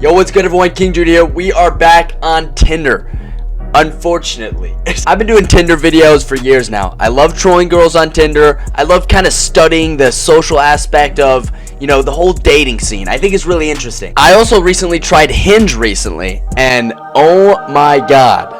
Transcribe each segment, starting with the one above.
Yo, what's good everyone? King Jude here. We are back on Tinder. Unfortunately. I've been doing Tinder videos for years now. I love trolling girls on Tinder. I love kind of studying the social aspect of, the whole dating scene. I think it's really interesting. I also recently tried Hinge recently, and oh my god.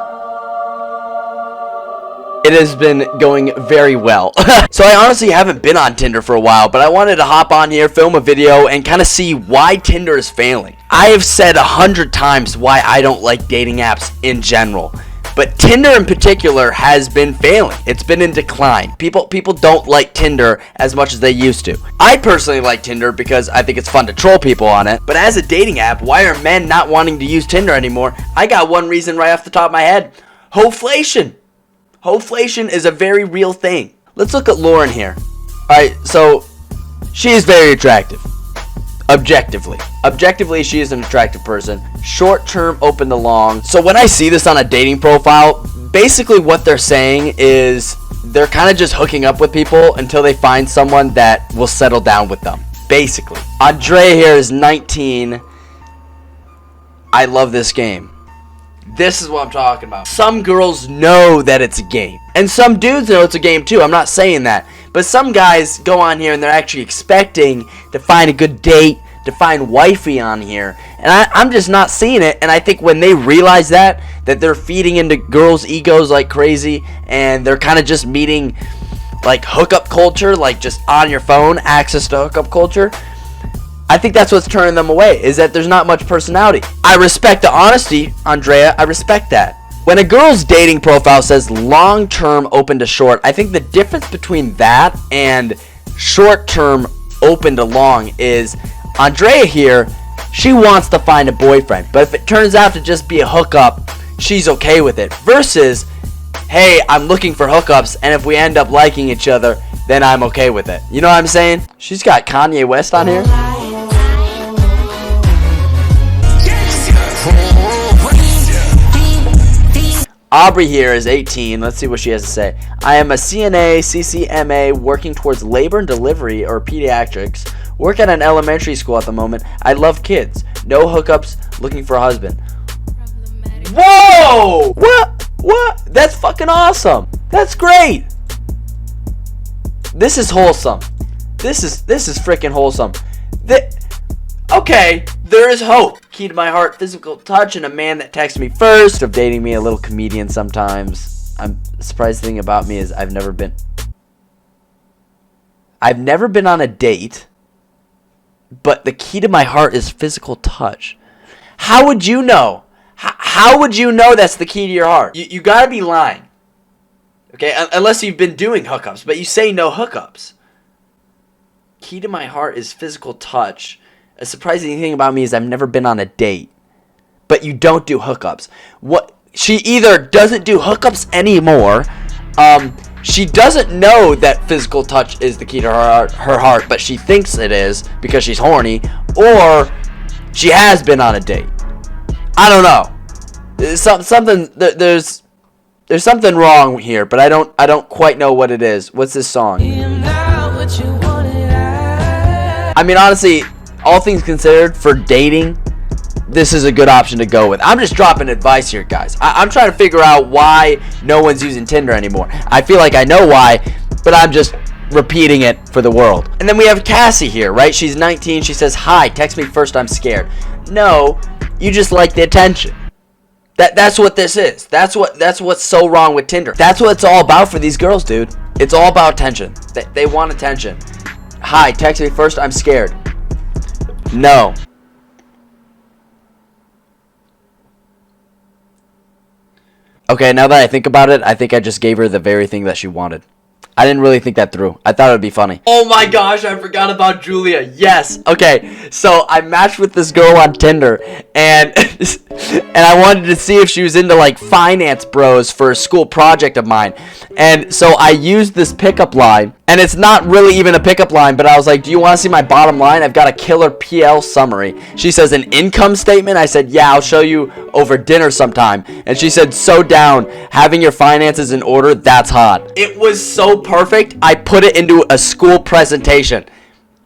It has been going very well. So I honestly haven't been on Tinder for a while, but I wanted to hop on here, film a video, and kind of see why Tinder is failing. I have said 100 times why I don't like dating apps in general, but Tinder in particular has been failing. It's been in decline. People don't like Tinder as much as they used to. I personally like Tinder because I think it's fun to troll people on it, but as a dating app, why are men not wanting to use Tinder anymore? I got one reason right off the top of my head. Hoflation. Hoflation is a very real thing. Let's look at Lauren here. Alright, so she is very attractive. Objectively, she is an attractive person. Short term, open to long. So when I see this on a dating profile, basically what they're saying is they're kind of just hooking up with people until they find someone that will settle down with them. Basically. Andrea here is 19. I love this game. This is what I'm talking about. Some girls know that it's a game. And some dudes know it's a game too. I'm not saying that. But some guys go on here and they're actually expecting to find a good date, to find wifey on here. And I'm just not seeing it. And I think when they realize that they're feeding into girls' egos like crazy, and they're kind of just meeting like hookup culture, like just on your phone, access to hookup culture. I think that's what's turning them away, is that there's not much personality. I respect the honesty, Andrea. I respect that. When a girl's dating profile says long-term open to short, I think the difference between that and short-term open to long is Andrea here, she wants to find a boyfriend. But if it turns out to just be a hookup, she's okay with it. Versus, hey, I'm looking for hookups, and if we end up liking each other, then I'm okay with it. You know what I'm saying? She's got Kanye West on here. Aubrey here is 18. Let's see what she has to say. I am a CNA, CCMA, working towards labor and delivery or pediatrics. Work at an elementary school at the moment. I love kids. No hookups. Looking for a husband. Whoa! What? That's fucking awesome. That's great. This is wholesome. This is freaking wholesome. Okay, there is hope. Key to my heart, physical touch, and a man that texts me first. Of dating me, a little comedian sometimes. I'm surprised thing about me is I've never been on a date, but the key to my heart is physical touch. How would you know? How would you know that's the key to your heart? You gotta be lying. Okay, unless you've been doing hookups, but you say no hookups. Key to my heart is physical touch. A surprising thing about me is I've never been on a date, but you don't do hookups. What? She either doesn't do hookups anymore, she doesn't know that physical touch is the key to her heart, but she thinks it is because she's horny, or she has been on a date. I don't know. There's something wrong here, but I don't quite know what it is. What's this song? I mean, honestly, all things considered, for dating, this is a good option to go with. I'm just dropping advice here, guys. I'm trying to figure out why no one's using Tinder anymore. I feel like I know why, but I'm just repeating it for the world. And then we have Cassie here, right? She's 19. She says, hi, text me first, I'm scared. No, you just like the attention. That's what this is. That's what's so wrong with Tinder. That's what it's all about for these girls, dude. It's all about attention. They want attention. Hi, text me first, I'm scared. No. Okay, now that I think about it, I think I just gave her the very thing that she wanted. I didn't really think that through. I thought it would be funny. Oh my gosh, I forgot about Julia. Yes. Okay, so I matched with this girl on Tinder, and I wanted to see if she was into like finance bros for a school project of mine. And so I used this pickup line, and it's not really even a pickup line, but I was like, do you want to see my bottom line? I've got a killer PL summary. She says, an income statement? I said, yeah, I'll show you over dinner sometime. And she said, so down. Having your finances in order, that's hot. It was so perfect, I put it into a school presentation.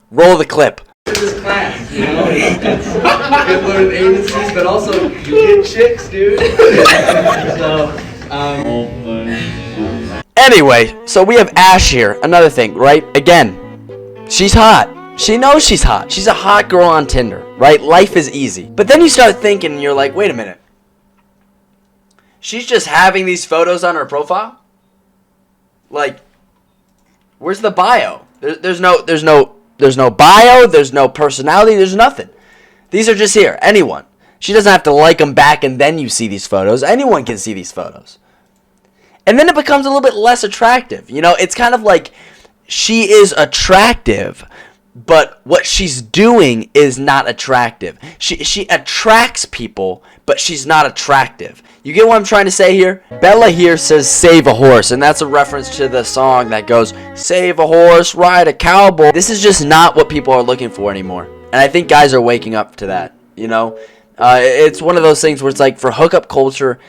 Roll the clip. This class, you know, it's learn agencies, but also you get chicks, dude. So, Anyway, so we have Ash here. Another thing, right? Again, she's hot. She knows she's hot. She's a hot girl on Tinder, right? Life is easy. But then you start thinking, and you're like, wait a minute. She's just having these photos on her profile? Like, where's the bio? There's no bio, there's no personality, there's nothing. These are just here. Anyone. She doesn't have to like them back and then you see these photos. Anyone can see these photos. And then it becomes a little bit less attractive. You know, it's kind of like she is attractive, but what she's doing is not attractive. She attracts people, but she's not attractive. You get what I'm trying to say here? Bella here says save a horse, and that's a reference to the song that goes, save a horse, ride a cowboy. This is just not what people are looking for anymore. And I think guys are waking up to that, you know? It's one of those things where it's like for hookup culture,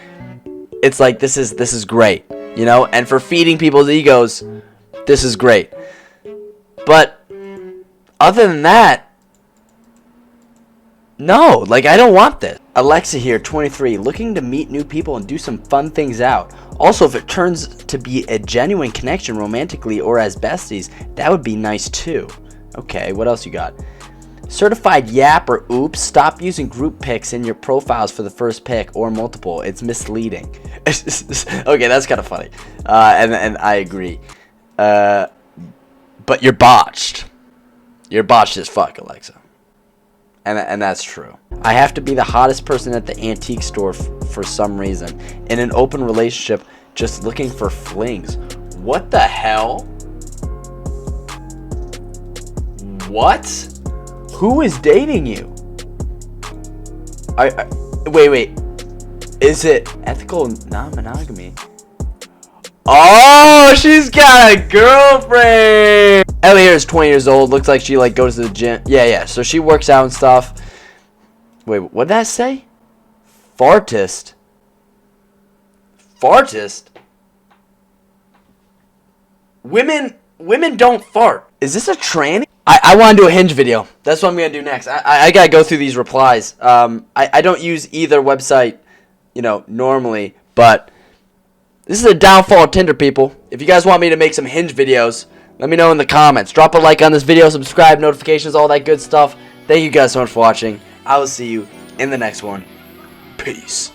it's like this is great, you know? And for feeding people's egos, this is great. But other than that, no, like I don't want this. Alexa here, 23, looking to meet new people and do some fun things out. Also, if it turns to be a genuine connection romantically or as besties, that would be nice too. Okay, what else you got? Certified yap or oops, stop using group pics in your profiles for the first pic or multiple. It's misleading. Okay, that's kind of funny. And I agree. But you're botched. You're botched as fuck, Alexa. And that's true. I have to be the hottest person at the antique store for some reason. In an open relationship, just looking for flings. What the hell? What? Who is dating you? Wait. Is it ethical non-monogamy? Oh, she's got a girlfriend. Ellie here is 20 years old. Looks like she goes to the gym. Yeah. So she works out and stuff. Wait, what'd that say? Fartist. Women don't fart. Is this a tranny? I want to do a Hinge video. That's what I'm gonna do next. I gotta go through these replies. I don't use either website, normally, but this is a downfall of Tinder, people. If you guys want me to make some Hinge videos, let me know in the comments. Drop a like on this video, subscribe, notifications, all that good stuff. Thank you guys so much for watching. I will see you in the next one. Peace.